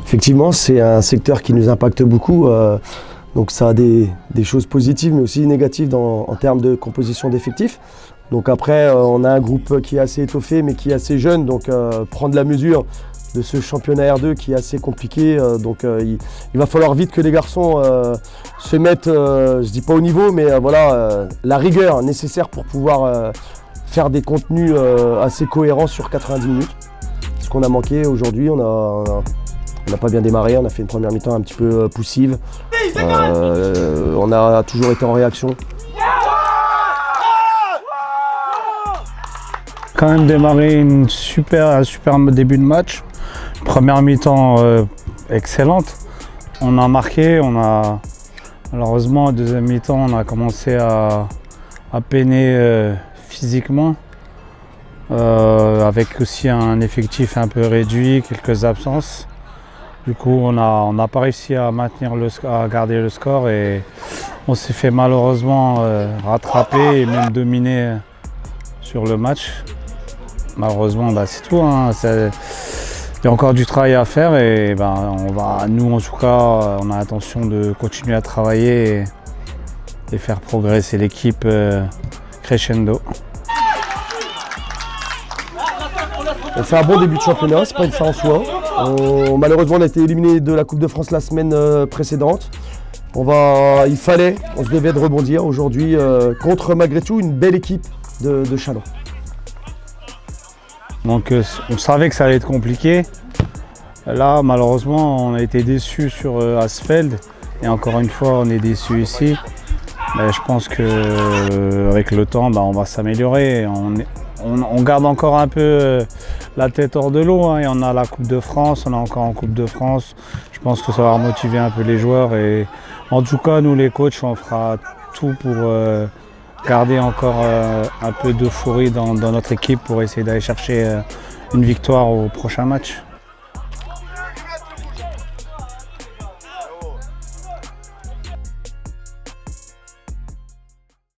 Effectivement, c'est un secteur qui nous impacte beaucoup. Donc ça a des choses positives mais aussi négatives en termes de composition d'effectifs. Donc après, on a un groupe qui est assez étoffé mais qui est assez jeune. Donc prendre la mesure de ce championnat R2 qui est assez compliqué. Il va falloir vite que les garçons se mettent, je dis pas au niveau, mais la rigueur nécessaire pour pouvoir faire des contenus assez cohérents sur 90 minutes. Ce qu'on a manqué aujourd'hui, on n'a pas bien démarré, on a fait une première mi-temps un petit peu poussive. On a toujours été en réaction. Quand même démarré un super début de match. Première mi-temps excellente. On a marqué, malheureusement en deuxième mi-temps on a commencé à peiner physiquement. Avec aussi un effectif un peu réduit, quelques absences. Du coup, on n'a pas réussi à garder le score et on s'est fait malheureusement rattraper et même dominer sur le match. Malheureusement, c'est tout. Il y a encore du travail à faire et nous en tout cas, on a l'intention de continuer à travailler et faire progresser l'équipe crescendo. On fait un bon début de championnat, c'est pas une fin en soi. Malheureusement, on a été éliminé de la Coupe de France la semaine précédente. On se devait de rebondir aujourd'hui contre malgré tout une belle équipe de Châlons. Donc on savait que ça allait être compliqué. Là, malheureusement, on a été déçus sur Asfeld et encore une fois, on est déçus ici. Mais je pense qu'avec le temps, on va s'améliorer. On garde encore un peu la tête hors de l'eau et on a la Coupe de France, on est encore en Coupe de France. Je pense que ça va motiver un peu les joueurs et en tout cas nous les coachs on fera tout pour garder encore un peu d'euphorie dans notre équipe pour essayer d'aller chercher une victoire au prochain match.